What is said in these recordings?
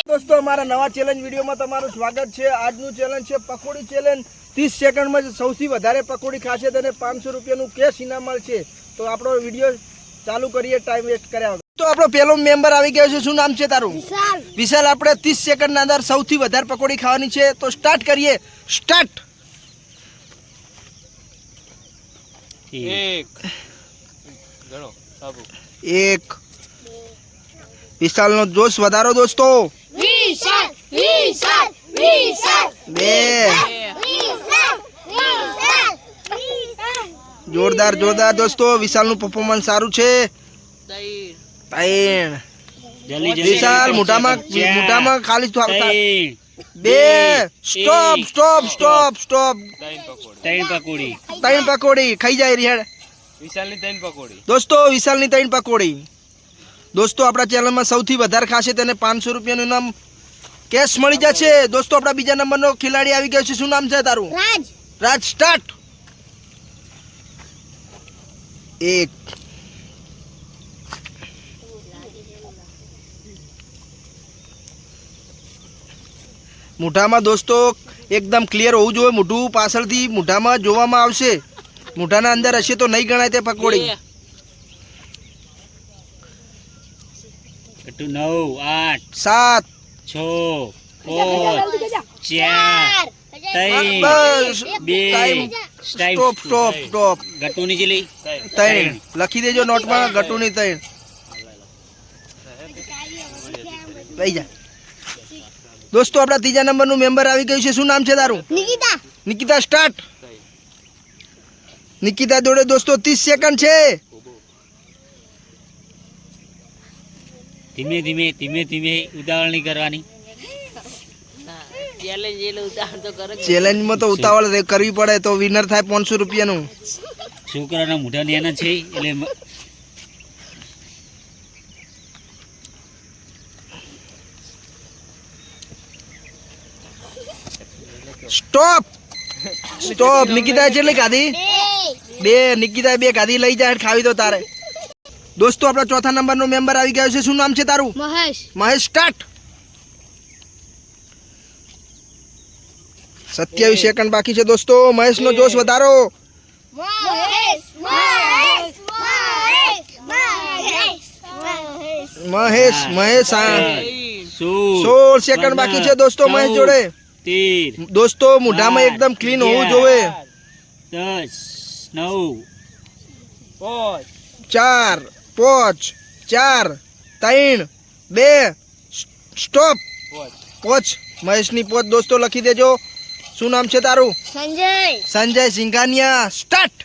दोस्तों हमारा नवा चैलेंज वीडियो में तमाરું स्वागत है। આજનું ચેલેન્જ છે પકોડી ચેલેન્જ। 30 સેકન્ડમાં સૌથી વધારે પકોડી ખાશે તેને 500 રૂપિયાનું કેશ ઇનામ મળશે। તો આપણો વિડિયો ચાલુ કરીએ ટાઈમ વેસ્ટ કર્યા વગર। તો આપણો પહેલો મેમ્બર આવી ગયો છે। શું નામ છે તારું? વિશાલ। વિશાલ, આપણે 30 સેકન્ડના અંદર સૌથી વધારે પકોડી ખાવાની છે। તો સ્ટાર્ટ કરીએ। સ્ટાર્ટ। 1 ગણો સાબુ 1 વિશાલનો જોશ વધારો દોસ્તો। વિશાલ વિશાલ વિશાલ 2 જોરદાર જોરદાર દોસ્તો, વિશાલનું પરફોર્મન્સ સારું છે। 3 વિશાલ મોઢામાં ખાલી 2 સ્ટોપ સ્ટોપ સ્ટોપ સ્ટોપ 3 પકોડી ખાઈ જાય રિહાડ। વિશાલની 3 પકોડી દોસ્તો, વિશાલની 3 પકોડી। दोस्तों अपना चैनल में सौथी वधारे खाशे तेने 500 रुपया इनाम कैश मळी जशे। दोस्तों अपना बीजा नंबर नो खिलाड़ी आवी गयो छे। शुं नाम छे तारू? राज। राज स्टार्ट। 1 मुठामा दोस्तों एकदम क्लियर होवुं जोईए। मोढुं पाछळथी मुठामा जोवामां आवशे, मुठाना अंदर हशे तो नहीं गणाय ते पकोड़ी। 9 8 7 6 5 4 3 2 स्टॉप स्टॉप स्टॉप गटूनी जिली 3 लखी देजो नोट में। गटूनी 3 भाई जा। दोस्तों अपना तीजा नंबर नु मेंबर आवी गयो छे। शुं नाम छे तारू? निकिता। निकिता स्टार्ट। निकिता जोड़े दोस्तों 30 सेकंड छे। धीमे धीमे धीमे धीमे उतावळ नहीं करवानी। चैलेंज में तो उतावळ करवी पड़े तो विनर थाय 500 रुपया नु। छोकराना मोढा न्याना छे એટલે स्टॉप स्टॉप। निकिता चेटली खाधी? 2 निकिता 2 खाधी लई जा खावी तो तारे। दोस्तों अपना चौथा नंबर नो मेंबर आवी गयो छे। शुं नाम छे तारू? महेश। महेश स्टार्ट। 27 सेकंड बाकी छे दोस्तों। महेश नो जोश वधारो। महेश महेश महेश महेश महेश 16 सेकंड बाकी छे दोस्तों। महेश जोड़े 13 दोस्तों मुढा में एकदम क्लीन होवुं जोईए। 10 9 4 5 4 3 2 स्टॉप। 5 महेश नी 5 दोस्तों लखी देजो। शुं नाम छे तारू? संजय। संजय सिंघानिया स्टार्ट।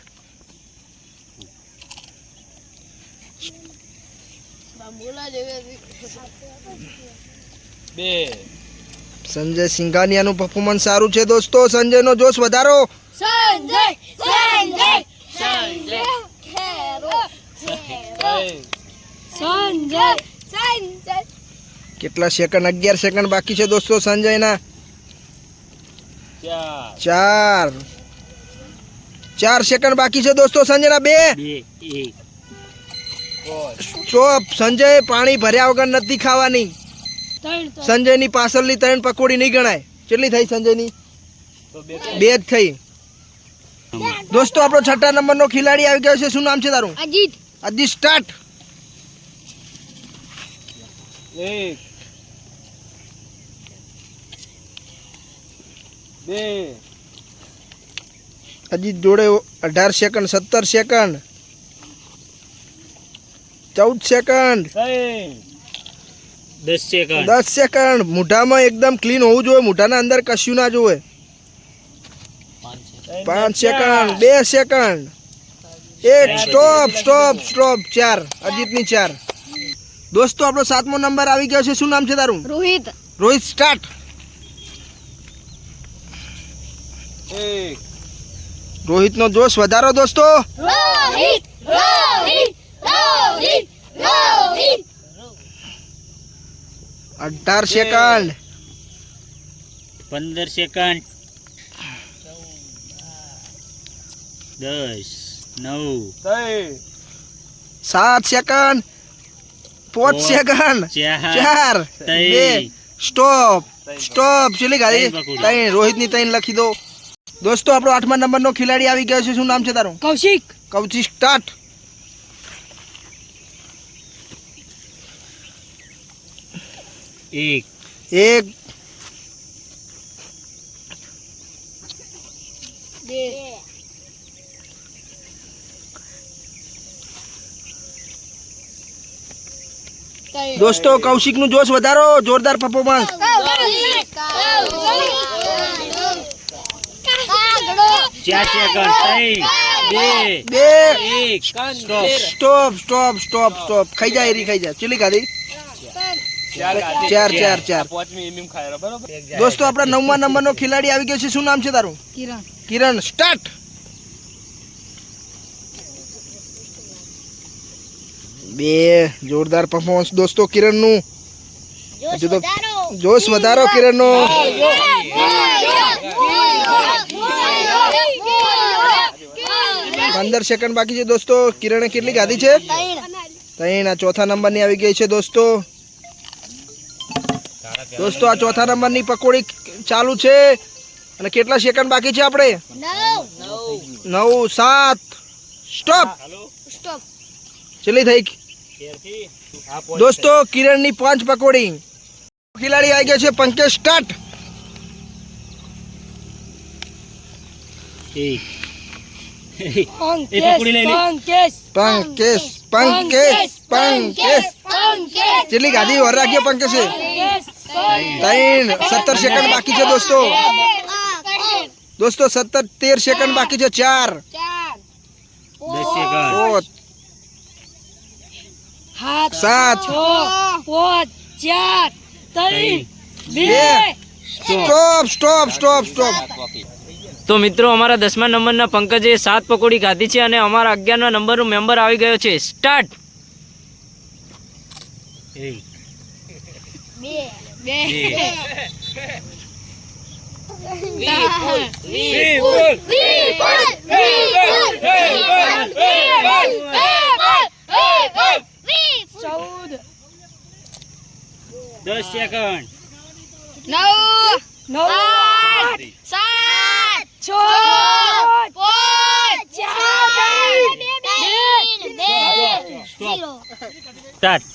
संजय सिंघानिया नु परफॉर्मन्स सारू छे दोस्तों। संजय नो जोश वधारो। संजय संजय संजय संजय संजय कितना सेकंड? 11 सेकंड बाकी छे दोस्तों। संजय ना 4 सेकंड बाकी छे दोस्तों। संजय ना 2 स्टॉप। संजय पानी भर्या वगर नथी खावानी। संजय नी पाछळनी 3 पकोड़ी नहीं गणाय। કેટલી થઈ संजय नी? 2 થઈ। दोस्तों આપણો છઠ્ઠા નંબર નો ખિલાડી આવી ગયો છે। શું નામ છે તારું? અજીત। અજીત સ્ટાર્ટ। 1 2 અજીત જોડે 18 second 17 second 14 second 10 second 10 second મોઢામાં એકદમ ક્લીન હોવું જોઈએ। મોઢાના અંદર કશું ના જોઈએ। 5 second 2 second 1 stop stop stop 4 અજીતની 4। दोस्तों આપણો સાતમો નંબર આવી ગયો છે। શું નામ છે તારું? રોહિત। રોહિત સ્ટાર્ટ। 1 રોહિત નો જોશ વધારો દોસ્તો। Rohit Rohit Rohit Rohit 18 second 15 second 10 9 7 second 5 second 4 2 stop ચલી ગાડી તઈ રોહિતની તઈ લખી દો દોસ્તો આપણો 8મા નંબરનો ખેલાડી આવી ગયો છે શું નામ છે તારું કૌશિક સ્ટાર્ટ એક એક દોસ્તો કૌશિક નું જોશ વધારો જોરદાર પરફોર્મન્સ 4 સેકન્ડ 3 2 1 સ્ટોપ ખાઈ જાય એરી ખાઈ જાય ચલી ગાડી 4 દોસ્તો આપણા 9મા નંબરનો ખેલાડી આવી ગયો છે શું નામ છે તારું કિરણ સ્ટાર્ટ બે જોરદાર પરફોર્મન્સ દોસ્તો કિરણ નું હજુ તો જોશ વધારો કિરણ નો 15 સેકન્ડ બાકી છે દોસ્તો કિરણે કેટલી ગાધી છે 3 આ ચોથા નંબરની આવી ગઈ છે દોસ્તો આ ચોથા નંબરની પકોડી ચાલુ છે અને કેટલા સેકન્ડ બાકી છે આપણે 9 7 સ્ટોપ ચલી થઈ દોસ્તો કિરણની 5 પકોડી ખેલાડી આવી ગયો છે પંકજ સ્ટાર્ટ એક એ પકોડી લઈ લે પંકેશ કેટલી ગાડી વર રાખ્યો પંકેશે 17 સેકન્ડ બાકી છે દોસ્તો 13 સેકન્ડ બાકી છે 4 10 સેકન્ડ 7 સ્ટોપ તો મિત્રો અમારા 10મા નંબરના પંકજે 7 પકોડી ખાધી છે અને અમારા 11મા નંબરનો મેમ્બર આવી ગયો છે સ્ટાર્ટ 1 10 સેકન્ડ 9 8 7 6 સ્ટાર્ટ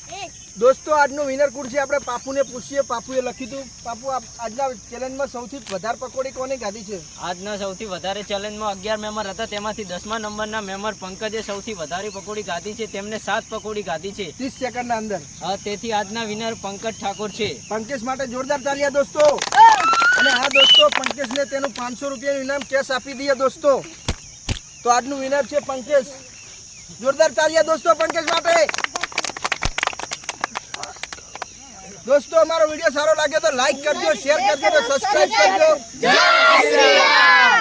દોસ્તો આજનો વિનર કોણ છે આપણે પાપુને પૂછીએ પાપુએ લખ્યું હતું પાપુ આજના ચેલેન્જમાં સૌથી વધારે પકોડી કોને ગાધી છે આજના સૌથી વધારે ચેલેન્જમાં 11 મેમ્બર હતા તેમાંથી 10મા નંબરના મેમ્બર પંકજે સૌથી વધારે પકોડી ખાધી છે તેમને 7 પકોડી ખાધી છે 30 સેકન્ડના અંદર તેથી આજના વિનર પંકજ ઠાકોર છે પંકેશ માટે જોરદાર તાલિયા દોસ્તો અને હા દોસ્તો પંકેશને તેનું 500 રૂપિયાનું ઇનામ કેશ આપી દઈએ દોસ્તો તો આજનું વિનર છે પંકેશ જોરદાર તાલિયા દોસ્તો પંકેશ માટે દોસ્તો અમારો વિડીયો સારો લાગ્યો તો લાઈક કરજો શેર કરજો સબસ્ક્રાઇબ કરજો જય શ્રી રામ